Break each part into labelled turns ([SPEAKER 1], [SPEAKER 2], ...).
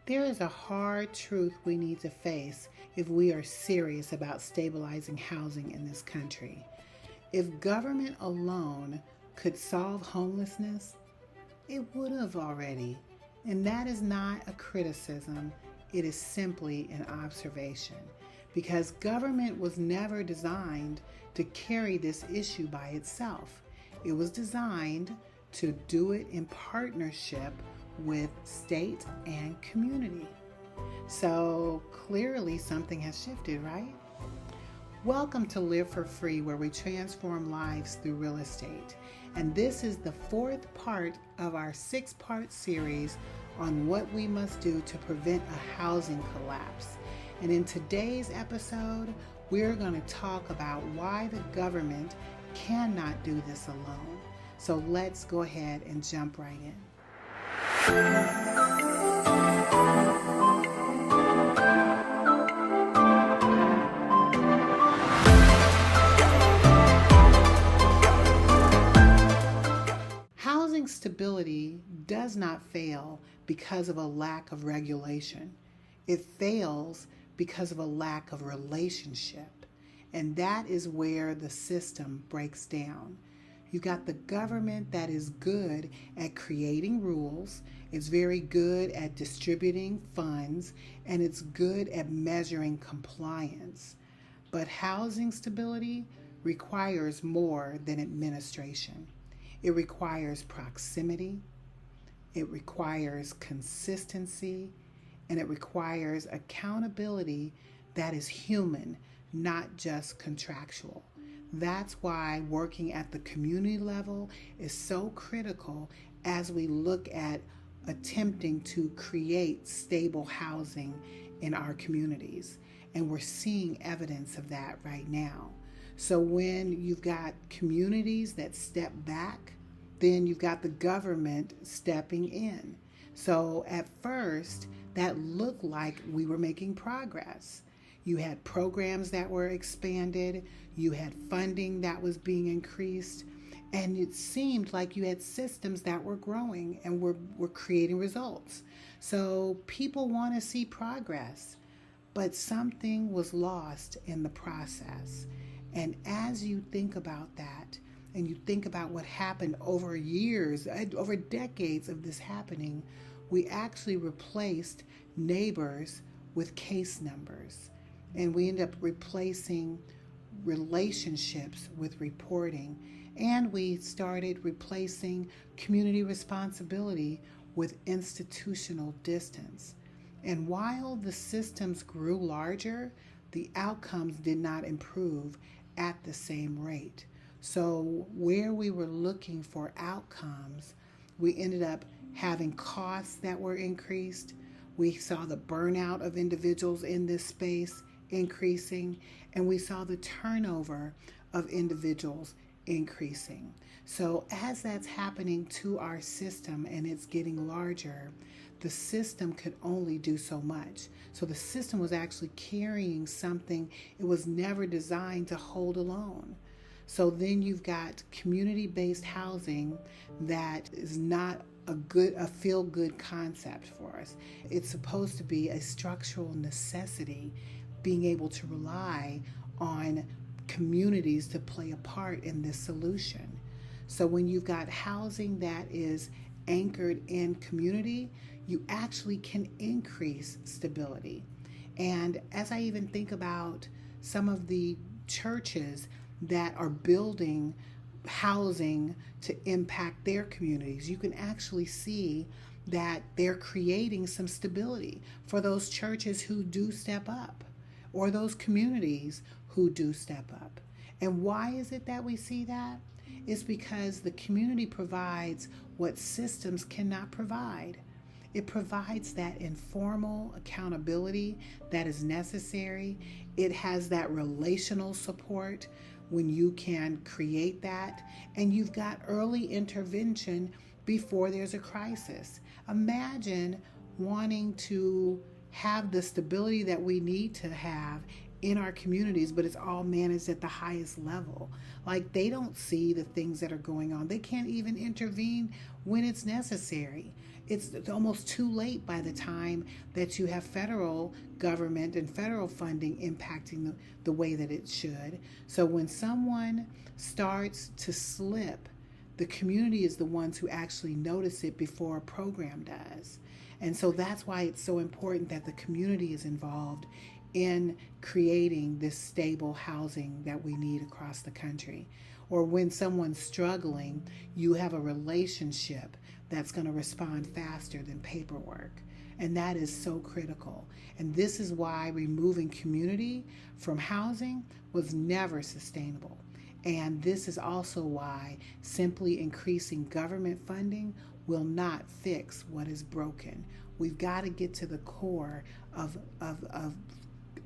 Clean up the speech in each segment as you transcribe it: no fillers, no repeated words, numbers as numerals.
[SPEAKER 1] There is a hard truth we need to face if we are serious about stabilizing housing in this country. If government alone could solve homelessness, it would have already. And that is not a criticism, it is simply an observation. Because government was never designed to carry this issue by itself. It was designed to do it in partnership with state and community. So clearly something has shifted, right? Welcome to Live for Free, where we transform lives through real estate. And this is the fourth part of our 6-part series on what we must do to prevent a housing collapse. And in today's episode, we're going to talk about why the government cannot do this alone. So let's go ahead and jump right in. Housing stability does not fail because of a lack of regulation. It fails because of a lack of relationship. And that is where the system breaks down. You got the government that is good at creating rules, it's very good at distributing funds, and it's good at measuring compliance. But housing stability requires more than administration. It requires proximity, it requires consistency, and it requires accountability that is human, not just contractual. That's why working at the community level is so critical as we look at attempting to create stable housing in our communities. And we're seeing evidence of that right now. So when you've got communities that step back, then you've got the government stepping in. So at first, that looked like we were making progress. You had programs that were expanded, you had funding that was being increased, and it seemed like you had systems that were growing and were creating results. So people want to see progress, but something was lost in the process. And as you think about that, and you think about what happened over years, over decades of this happening, we actually replaced neighbors with case numbers. And we end up replacing relationships with reporting. And we started replacing community responsibility with institutional distance. And while the systems grew larger, the outcomes did not improve at the same rate. So where we were looking for outcomes, we ended up having costs that were increased. We saw the burnout of individuals in this space increasing, and we saw the turnover of individuals increasing. So as that's happening to our system and it's getting larger, the system could only do so much. So the system was actually carrying something it was never designed to hold alone. So then you've got community-based housing that is not a feel-good concept for us. It's supposed to be a structural necessity, being able to rely on communities to play a part in this solution. So when you've got housing that is anchored in community, you actually can increase stability. And as I even think about some of the churches that are building housing to impact their communities, you can actually see that they're creating some stability for those churches who do step up, or those communities who do step up. And why is it that we see that? It's because the community provides what systems cannot provide. It provides that informal accountability that is necessary. It has that relational support when you can create that. And you've got early intervention before there's a crisis. Imagine wanting to have the stability that we need to have in our communities, but it's all managed at the highest level. Like, they don't see the things that are going on. They can't even intervene when it's necessary. it's almost too late by the time that you have federal government and federal funding impacting the way that it should. So when someone starts to slip, the community is the ones who actually notice it before a program does. And so that's why it's so important that the community is involved in creating this stable housing that we need across the country. Or when someone's struggling, you have a relationship that's going to respond faster than paperwork. And that is so critical. And this is why removing community from housing was never sustainable. And this is also why simply increasing government funding will not fix what is broken. We've got to get to the core of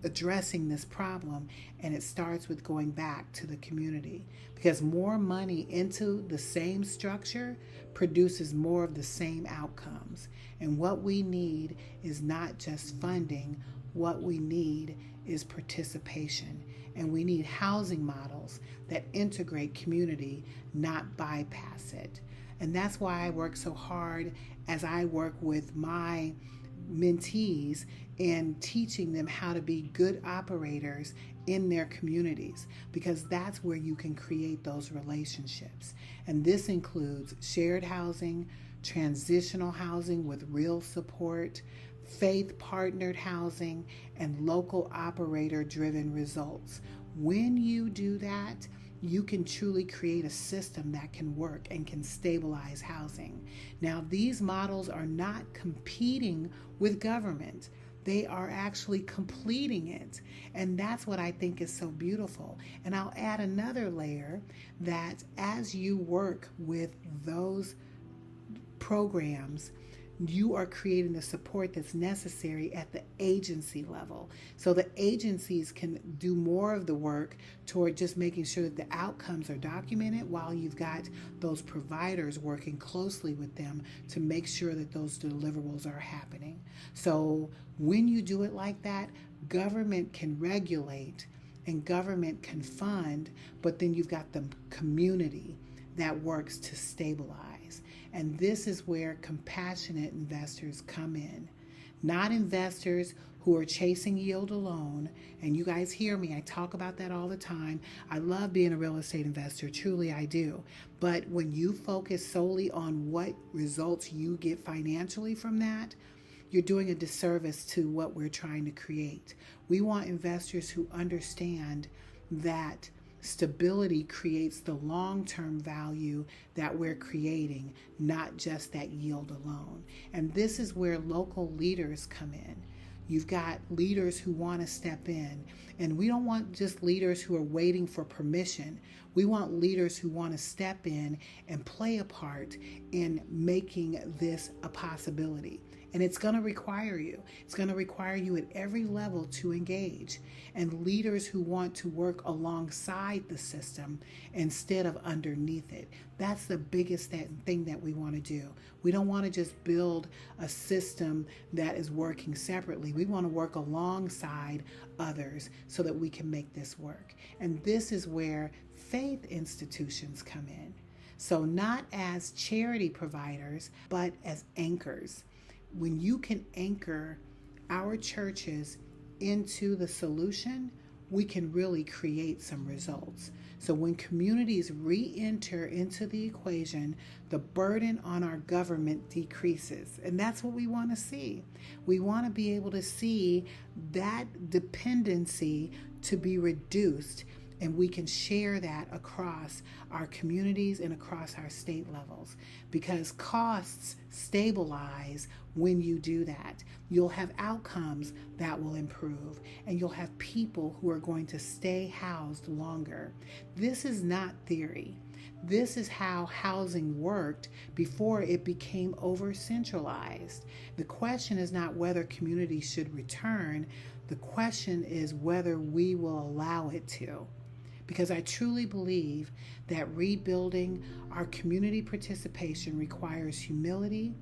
[SPEAKER 1] addressing this problem, and it starts with going back to the community, because more money into the same structure produces more of the same outcomes. And what we need is not just funding, what we need is participation. And we need housing models that integrate community, not bypass it. And that's why I work so hard as I work with my mentees in teaching them how to be good operators in their communities, because that's where you can create those relationships. And this includes shared housing, transitional housing with real support, faith-partnered housing, and local operator-driven results. When you do that, you can truly create a system that can work and can stabilize housing. Now, these models are not competing with government. They are actually completing it. And that's what I think is so beautiful. And I'll add another layer, that as you work with those programs, you are creating the support that's necessary at the agency level. So the agencies can do more of the work toward just making sure that the outcomes are documented, while you've got those providers working closely with them to make sure that those deliverables are happening. So when you do it like that, government can regulate and government can fund, but then you've got the community that works to stabilize. And this is where compassionate investors come in. Not investors who are chasing yield alone. And you guys hear me, I talk about that all the time. I love being a real estate investor, truly I do. But when you focus solely on what results you get financially from that, you're doing a disservice to what we're trying to create. We want investors who understand that stability creates the long-term value that we're creating, not just that yield alone. And this is where local leaders come in. You've got leaders who want to step in, and we don't want just leaders who are waiting for permission. We want leaders who want to step in and play a part in making this a possibility. And it's going to require you. It's going to require you at every level to engage. And leaders who want to work alongside the system instead of underneath it. That's the biggest thing that we want to do. We don't want to just build a system that is working separately. We want to work alongside others so that we can make this work. And this is where faith institutions come in. So not as charity providers, but as anchors. When you can anchor our churches into the solution, we can really create some results. So when communities re-enter into the equation, the burden on our government decreases. And that's what we want to see. We want to be able to see that dependency to be reduced, and we can share that across our communities and across our state levels, because costs stabilize when you do that. You'll have outcomes that will improve, and you'll have people who are going to stay housed longer. This is not theory. This is how housing worked before it became over-centralized. The question is not whether communities should return. The question is whether we will allow it to. Because I truly believe that rebuilding our community participation requires humility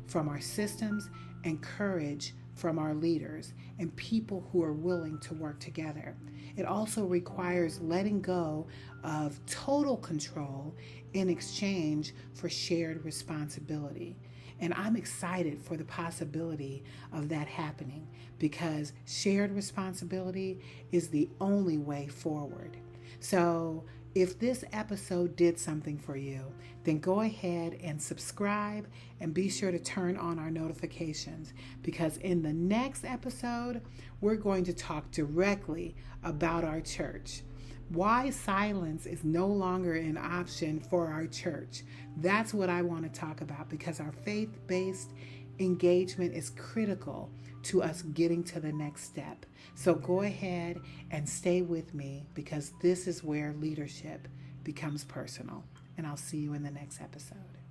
[SPEAKER 1] from our systems and courage from our leaders and people who are willing to work together. It also requires letting go of total control in exchange for shared responsibility. And I'm excited for the possibility of that happening because shared responsibility is the only way forward. So if this episode did something for you, then go ahead and subscribe and be sure to turn on our notifications because in the next episode, we're going to talk directly about our church. Why silence is no longer an option for our church. That's what I want to talk about because our faith-based engagement is critical to us getting to the next step. So go ahead and stay with me because this is where leadership becomes personal. And I'll see you in the next episode.